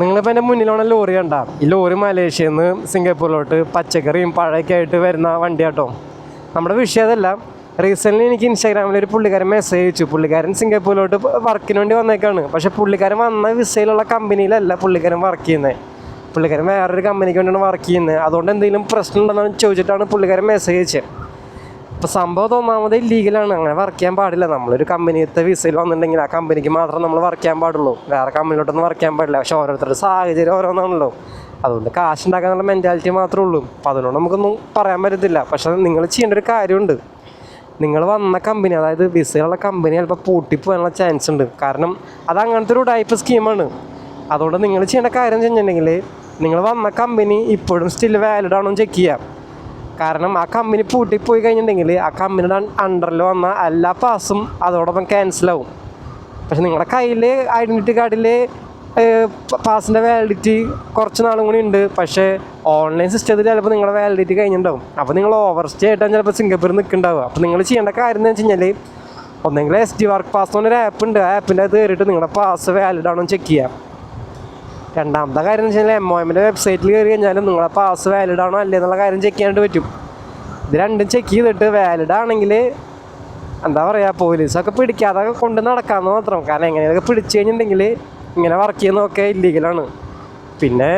നിങ്ങളിപ്പോൾ എൻ്റെ മുന്നിലുള്ള ലോറി കണ്ട ഈ ലോറി മലേഷ്യയിൽ നിന്ന് സിംഗപ്പൂരിലോട്ട് പച്ചക്കറിയും പഴമൊക്കെ ആയിട്ട് വരുന്ന വണ്ടി കേട്ടോ. നമ്മുടെ വിഷയം അതല്ല. റീസെൻ്റ്ലി എനിക്ക് ഇൻസ്റ്റാഗ്രാമിൽ ഒരു പുള്ളിക്കാരൻ മെസ്സേജ് അയച്ചു. പുള്ളിക്കാരൻ സിംഗപ്പൂരിലോട്ട് വർക്കിന് വേണ്ടി വന്നേക്കാണ്. പക്ഷേ പുള്ളിക്കാരൻ വന്ന വിസയിലുള്ള കമ്പനിയിലല്ല പുള്ളിക്കാരൻ വർക്ക് ചെയ്യുന്നത്. പുള്ളിക്കാരൻ വേറൊരു കമ്പനിക്ക് വേണ്ടിയാണ് വർക്ക് ചെയ്യുന്നത്. അതുകൊണ്ട് എന്തെങ്കിലും പ്രശ്നം ഉണ്ടെന്ന് ചോദിച്ചിട്ടാണ് പുള്ളിക്കാരൻ മെസ്സേജ് അയച്ചത്. ഇപ്പോൾ സംഭവം ഒന്നാമത് ഇല്ലീഗലാണ്. അങ്ങനെ വർക്ക് ചെയ്യാൻ പാടില്ല. നമ്മളൊരു കമ്പനിയത്തെ വിസയിൽ വന്നിട്ടുണ്ടെങ്കിൽ ആ കമ്പനിക്ക് മാത്രം നമ്മൾ വർക്ക് ചെയ്യാൻ പാടുള്ളൂ. വേറെ കമ്പനിയിലോട്ടൊന്നും വർക്ക് ചെയ്യാൻ പാടില്ല. പക്ഷേ ഓരോരുത്തരുടെ സാഹചര്യം ഓരോന്നാണല്ലോ. അതുകൊണ്ട് കാശ് ഉണ്ടാക്കാനുള്ള മെൻറ്റാലിറ്റി മാത്രമേ ഉള്ളൂ. അപ്പോൾ അതുകൊണ്ട് നമുക്കൊന്നും പറയാൻ പറ്റത്തില്ല. പക്ഷേ നിങ്ങൾ ചെയ്യേണ്ട ഒരു കാര്യമുണ്ട്. നിങ്ങൾ വന്ന കമ്പനി, അതായത് വിസയിലുള്ള കമ്പനി ചിലപ്പോൾ പൂട്ടിപ്പോകാനുള്ള ചാൻസ് ഉണ്ട്. കാരണം അത് അങ്ങനത്തെ ഒരു ടൈപ്പ് സ്കീമാണ്. അതുകൊണ്ട് നിങ്ങൾ ചെയ്യേണ്ട കാര്യം വെച്ചിട്ടുണ്ടെങ്കിൽ നിങ്ങൾ വന്ന കമ്പനി ഇപ്പോഴും സ്റ്റിൽ വാലിഡ് ആണോ ചെക്ക് ചെയ്യാം. കാരണം ആ കമ്പനി പൂട്ടിപ്പോയി കഴിഞ്ഞിട്ടുണ്ടെങ്കിൽ ആ കമ്പനിയുടെ അണ്ടറിൽ വന്ന എല്ലാ പാസും അതോടൊപ്പം ക്യാൻസലാവും. പക്ഷെ നിങ്ങളുടെ കയ്യിൽ ഐഡൻറ്റിറ്റി കാർഡിൽ പാസിൻ്റെ വാലിഡിറ്റി കുറച്ച് നാളും കൂടി ഉണ്ട്. പക്ഷേ ഓൺലൈൻ സിസ്റ്റത്തിൽ ചിലപ്പോൾ നിങ്ങളുടെ വാലിഡിറ്റി കഴിഞ്ഞിട്ടുണ്ടാവും. അപ്പോൾ നിങ്ങൾ ഓവർ സ്റ്റേ ആയിട്ടാണ് ചിലപ്പോൾ സിംഗപ്പൂരിൽ നിൽക്കുന്നുണ്ടാവുക. അപ്പോൾ നിങ്ങൾ ചെയ്യേണ്ട കാര്യം എന്ന് വെച്ച് കഴിഞ്ഞാൽ ഒന്നെങ്കിൽ SD വർക്ക് പാസ് എന്നൊരു ആപ്പ് ഉണ്ട്. ആ ആപ്പിൻ്റെ അത് കയറിയിട്ട് നിങ്ങളുടെ പാസ് വാലിഡ് ആണോ ചെക്ക് ചെയ്യാം. രണ്ടാമത്തെ കാര്യം എന്ന് വെച്ച് കഴിഞ്ഞാൽ MOMൻ്റെ വെബ്സൈറ്റിൽ കയറി കഴിഞ്ഞാലും നിങ്ങളുടെ പാസ് വാലിഡ് ആണോ അല്ലേ എന്നുള്ള കാര്യം ചെക്ക് ചെയ്യാനായിട്ട് പറ്റും. ഇത് രണ്ടും ചെക്ക് ചെയ്തിട്ട് വാലിഡ് ആണെങ്കിൽ എന്താ പറയുക, പോലീസൊക്കെ പിടിക്കാതെ കൊണ്ട് നടക്കാമെന്ന് മാത്രം. കാരണം എങ്ങനെയൊക്കെ പിടിച്ചു കഴിഞ്ഞിട്ടുണ്ടെങ്കിൽ ഇങ്ങനെ വർക്ക് ചെയ്യുന്നതൊക്കെ ഇല്ലീഗലാണ്. പിന്നെ